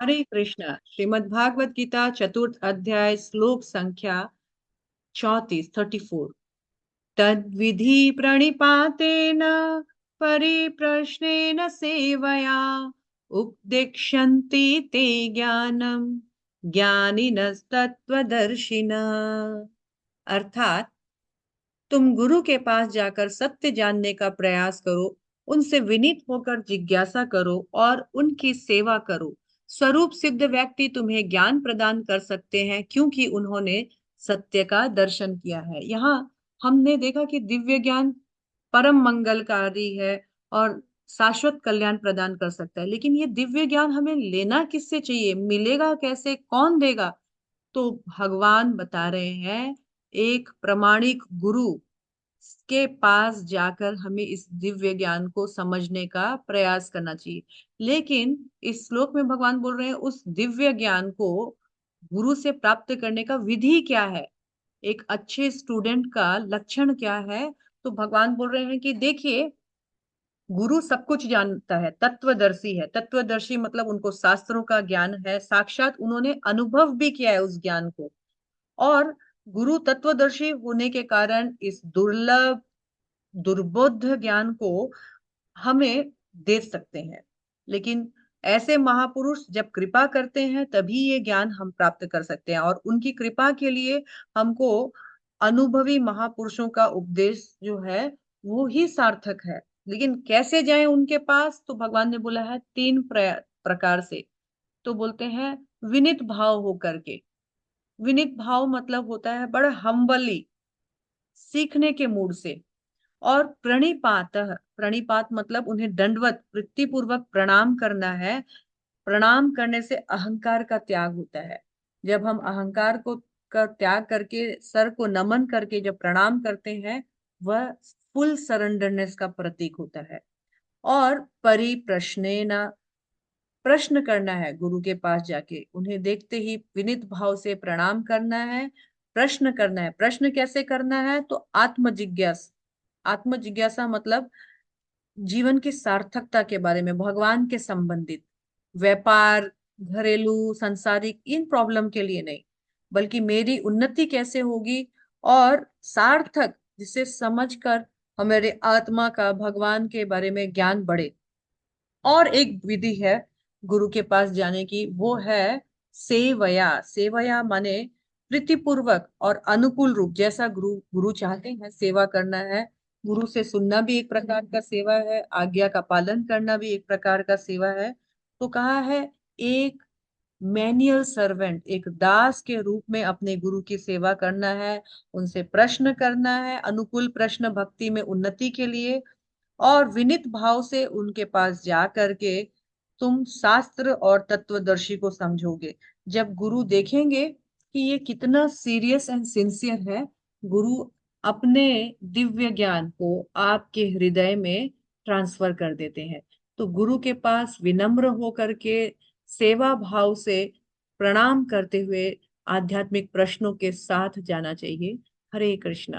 हरे कृष्णा। श्रीमद् भागवत गीता चतुर्थ अध्याय श्लोक संख्या 34। तद्विधि प्रणिपातेन परिप्रश्नेन सेवया उपदिक्षन्ति ते ज्ञानम ज्ञानिनस्तत्त्वदर्शिनः। अर्थात तुम गुरु के पास जाकर सत्य जानने का प्रयास करो, उनसे विनीत होकर जिज्ञासा करो और उनकी सेवा करो। स्वरूप सिद्ध व्यक्ति तुम्हें ज्ञान प्रदान कर सकते हैं, क्योंकि उन्होंने सत्य का दर्शन किया है। यहाँ हमने देखा कि दिव्य ज्ञान परम मंगलकारी है और शाश्वत कल्याण प्रदान कर सकता है। लेकिन ये दिव्य ज्ञान हमें लेना किससे चाहिए, मिलेगा कैसे, कौन देगा? तो भगवान बता रहे हैं, एक प्रमाणिक गुरु के पास जाकर हमें इस दिव्य ज्ञान को समझने का प्रयास करना चाहिए। लेकिन इस श्लोक में भगवान बोल रहे हैं, उस दिव्य ज्ञान को गुरु से प्राप्त करने का विधि क्या है, एक अच्छे स्टूडेंट का लक्षण क्या है? तो भगवान बोल रहे हैं कि देखिए, गुरु सब कुछ जानता है, तत्वदर्शी है। तत्वदर्शी मतलब उनको शास्त्रों का ज्ञान है, साक्षात उन्होंने अनुभव भी किया है उस ज्ञान को। और गुरु तत्वदर्शी होने के कारण इस दुर्लभ दुर्बोध ज्ञान को हमें दे सकते हैं। लेकिन ऐसे महापुरुष जब कृपा करते हैं तभी ये ज्ञान हम प्राप्त कर सकते हैं, और उनकी कृपा के लिए हमको अनुभवी महापुरुषों का उपदेश जो है वो ही सार्थक है। लेकिन कैसे जाएं उनके पास? तो भगवान ने बोला है तीन प्रकार से। तो बोलते हैं विनित भाव हो करके। विनित भाव मतलब होता है बड़ा हम्बली, सीखने के मूड से। और प्रणिपात, प्रणिपात मतलब उन्हें दंडवत वृत्ति पूर्वक प्रणाम करना है। प्रणाम करने से अहंकार का त्याग होता है। जब हम अहंकार को का त्याग करके सर को नमन करके जब प्रणाम करते हैं, वह फुल सरेंडरनेस का प्रतीक होता है। और परिप्रश्नेन, प्रश्न करना है गुरु के पास जाके, उन्हें देखते ही विनित भाव से प्रणाम करना है, प्रश्न करना है। प्रश्न कैसे करना है? तो आत्म जिज्ञासा। आत्म जिज्ञासा मतलब जीवन की सार्थकता के बारे में, भगवान के संबंधित, व्यापार, घरेलू, सांसारिक इन प्रॉब्लम के लिए नहीं, बल्कि मेरी उन्नति कैसे होगी और सार्थक, जिसे समझकर हमारे आत्मा का भगवान के बारे में ज्ञान बढ़े। और एक विधि है गुरु के पास जाने की, वो है सेवया। सेवया माने प्रीतिपूर्वक और अनुकूल रूप, जैसा गुरु गुरु चाहते हैं सेवा करना है। गुरु से सुनना भी एक प्रकार का सेवा है, आज्ञा का पालन करना भी एक प्रकार का सेवा है। तो कहा है, एक मैन्युअल सर्वेंट, एक दास के रूप में अपने गुरु की सेवा करना है, उनसे प्रश्न करना है, अनुकूल प्रश्न भक्ति में उन्नति के लिए। और विनित भाव से उनके पास जा करके तुम शास्त्र और तत्वदर्शी को समझोगे। जब गुरु देखेंगे कि ये कितना सीरियस एंड सिंसियर है, गुरु अपने दिव्य ज्ञान को आपके हृदय में ट्रांसफर कर देते हैं। तो गुरु के पास विनम्र होकर के सेवा भाव से प्रणाम करते हुए आध्यात्मिक प्रश्नों के साथ जाना चाहिए। हरे कृष्णा।